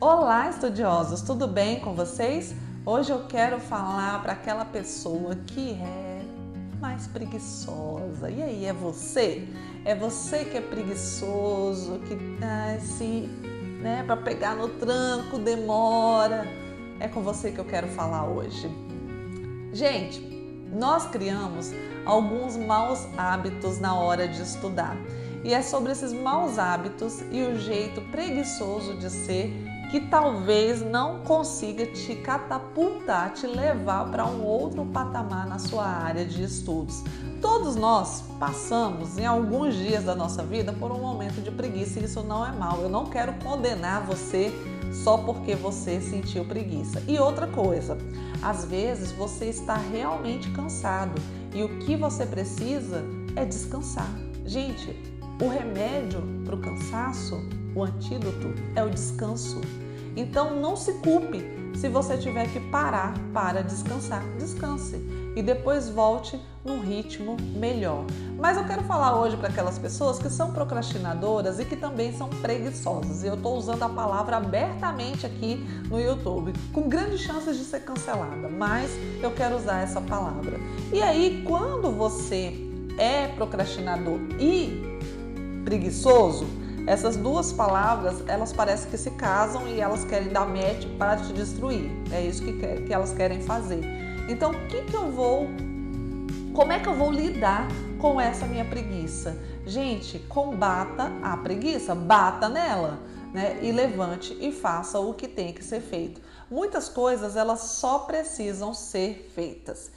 Olá, estudiosos! Tudo bem com vocês? Hoje eu quero falar para aquela pessoa que é mais preguiçosa. E aí, é você? É você que é preguiçoso, que para pegar no tranco demora. É com você que eu quero falar hoje. Gente, nós criamos alguns maus hábitos na hora de estudar. E é sobre esses maus hábitos e o jeito preguiçoso de ser que talvez não consiga te catapultar, te levar para um outro patamar na sua área de estudos. Todos nós passamos em alguns dias da nossa vida por um momento de preguiça e isso não é mal. Eu não quero condenar você só porque você sentiu preguiça. E outra coisa, às vezes você está realmente cansado e o que você precisa é descansar. Gente, o remédio para o cansaço, o antídoto, é o descanso. Então não se culpe se você tiver que parar para descansar. Descanse e depois volte num ritmo melhor. Mas eu quero falar hoje para aquelas pessoas que são procrastinadoras e que também são preguiçosas. E eu estou usando a palavra abertamente aqui no YouTube, com grandes chances de ser cancelada, mas eu quero usar essa palavra. E aí, quando você é procrastinador e preguiçoso, essas duas palavras, elas parecem que se casam e elas querem dar match para te destruir. É isso que elas querem fazer. Então, como é que eu vou lidar com essa minha preguiça? Gente, combata a preguiça, bata nela, né? E levante e faça o que tem que ser feito. Muitas coisas, elas só precisam ser feitas.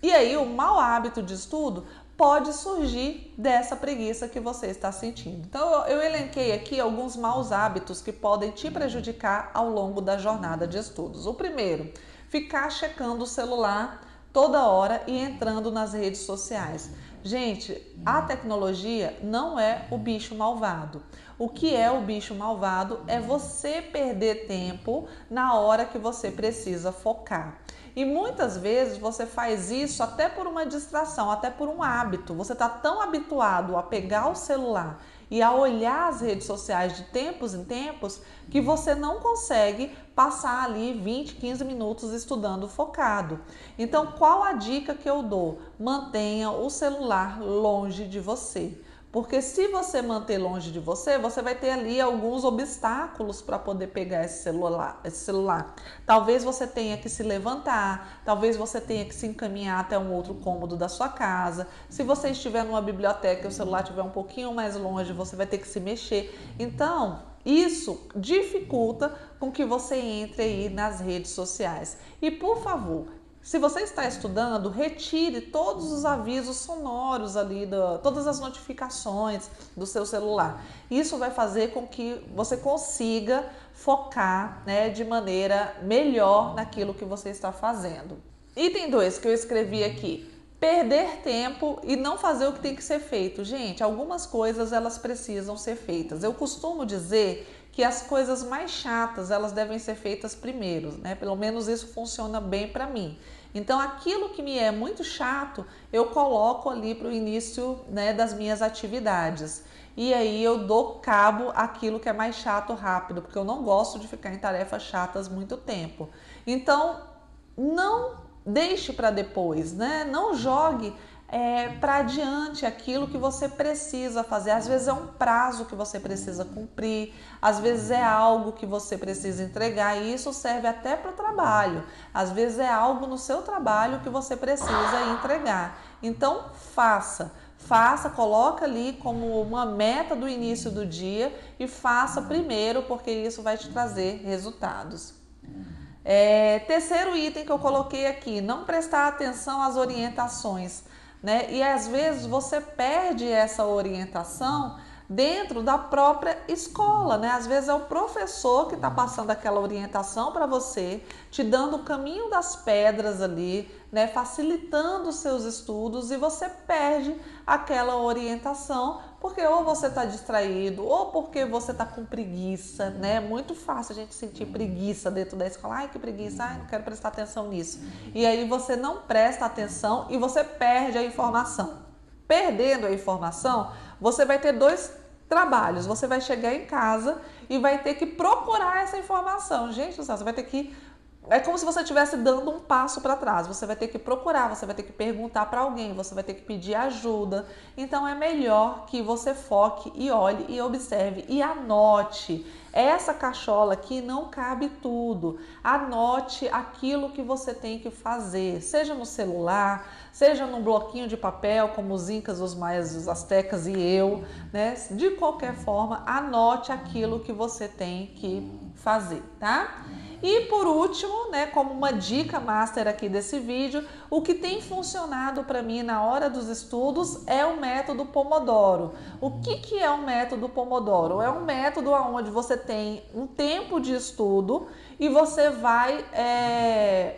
E aí, o mau hábito de estudo pode surgir dessa preguiça que você está sentindo. Então, eu elenquei aqui alguns maus hábitos que podem te prejudicar ao longo da jornada de estudos. O primeiro, ficar checando o celular toda hora e entrando nas redes sociais. Gente, a tecnologia não é o bicho malvado. O que é o bicho malvado é você perder tempo na hora que você precisa focar. E muitas vezes você faz isso até por uma distração, até por um hábito. Você está tão habituado a pegar o celular e a olhar as redes sociais de tempos em tempos que você não consegue passar ali 20, 15 minutos estudando focado. Então, qual a dica que eu dou? Mantenha o celular longe de você. Porque se você manter longe de você, você vai ter ali alguns obstáculos para poder pegar esse celular. Talvez você tenha que se levantar, talvez você tenha que se encaminhar até um outro cômodo da sua casa. Se você estiver numa biblioteca e o celular estiver um pouquinho mais longe, você vai ter que se mexer. Então, isso dificulta com que você entre aí nas redes sociais. E por favor, se você está estudando, retire todos os avisos sonoros ali, todas as notificações do seu celular. Isso vai fazer com que você consiga focar, né, de maneira melhor naquilo que você está fazendo. Item 2 que eu escrevi aqui. Perder tempo e não fazer o que tem que ser feito. Gente, algumas coisas elas precisam ser feitas. Eu costumo dizer que as coisas mais chatas elas devem ser feitas primeiro, né? Pelo menos isso funciona bem para mim. Então, aquilo que me é muito chato, eu coloco ali para o início, né, das minhas atividades. E aí eu dou cabo àquilo que é mais chato rápido, porque eu não gosto de ficar em tarefas chatas muito tempo. Então, não deixe para depois, né? Não jogue para adiante aquilo que você precisa fazer. Às vezes é um prazo que você precisa cumprir, às vezes é algo que você precisa entregar e isso serve até para o trabalho. Às vezes é algo no seu trabalho que você precisa entregar. Então faça, coloca ali como uma meta do início do dia e faça primeiro, porque isso vai te trazer resultados. Terceiro item que eu coloquei aqui, não prestar atenção às orientações, né? E às vezes você perde essa orientação dentro da própria escola, né? Às vezes é o professor que está passando aquela orientação para você, te dando o caminho das pedras ali, né? Facilitando os seus estudos e você perde aquela orientação porque ou você está distraído ou porque você está com preguiça, né? É muito fácil a gente sentir preguiça dentro da escola. Ai, que preguiça, ai, não quero prestar atenção nisso. E aí você não presta atenção e você perde a informação. Perdendo a informação, você vai ter dois trabalhos. Você vai chegar em casa e vai ter que procurar essa informação. Gente do céu, você vai ter que... É como se você estivesse dando um passo para trás. Você vai ter que procurar, você vai ter que perguntar para alguém, você vai ter que pedir ajuda. Então é melhor que você foque e olhe e observe e anote. Essa cachola aqui não cabe tudo. Anote aquilo que você tem que fazer, seja no celular, seja num bloquinho de papel, como os incas, os maias, os astecas e eu, né? De qualquer forma, anote aquilo que você tem que fazer, tá? E por último, né, como uma dica master aqui desse vídeo, o que tem funcionado para mim na hora dos estudos é o método Pomodoro. O que é o método Pomodoro? É um método onde você tem um tempo de estudo e você vai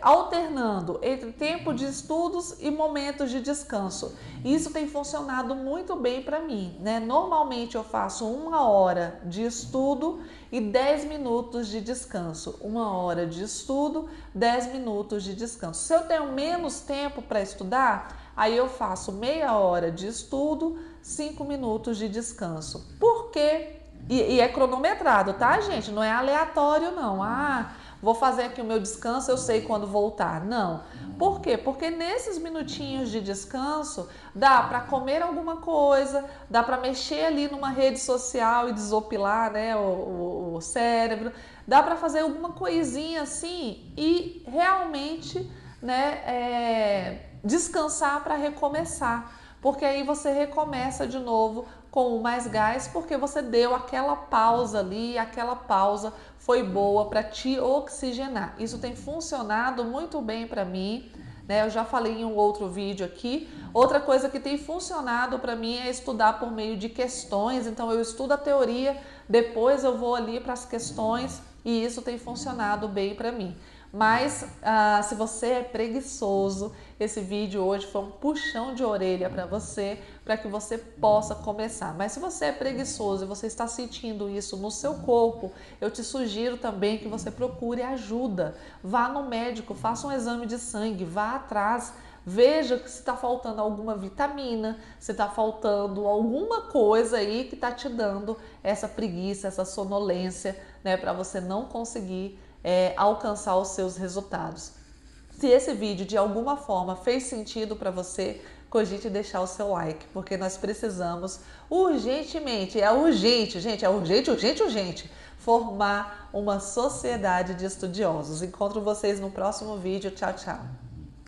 alternando entre tempo de estudos e momentos de descanso. Isso tem funcionado muito bem para mim, né? Normalmente eu faço 1 hora de estudo e 10 minutos de descanso. 1 hora de estudo, 10 minutos de descanso. Se eu tenho menos tempo para estudar, aí eu faço meia hora de estudo, 5 minutos de descanso. Por quê? E é cronometrado, tá, gente? Não é aleatório, não. Ah, vou fazer aqui o meu descanso, eu sei quando voltar. Não. Por quê? Porque nesses minutinhos de descanso dá para comer alguma coisa, dá para mexer ali numa rede social e desopilar, né, o cérebro, dá para fazer alguma coisinha assim e realmente, né, descansar para recomeçar. Porque aí você recomeça de novo com mais gás, porque você deu aquela pausa ali, aquela pausa foi boa para te oxigenar. Isso tem funcionado muito bem para mim, né? Eu já falei em um outro vídeo aqui. Outra coisa que tem funcionado para mim é estudar por meio de questões. Então eu estudo a teoria, depois eu vou ali para as questões e isso tem funcionado bem para mim. Mas se você é preguiçoso, esse vídeo hoje foi um puxão de orelha para que você possa começar. Mas se você é preguiçoso e você está sentindo isso no seu corpo, eu te sugiro também que você procure ajuda. Vá no médico, faça um exame de sangue, vá atrás, veja se está faltando alguma vitamina, se está faltando alguma coisa aí que está te dando essa preguiça, essa sonolência, né, para você não conseguir alcançar os seus resultados. Se esse vídeo de alguma forma fez sentido para você, cogite deixar o seu like, porque nós precisamos urgentemente, é urgente, gente, é urgente, urgente, urgente, formar uma sociedade de estudiosos. Encontro vocês no próximo vídeo. Tchau, tchau.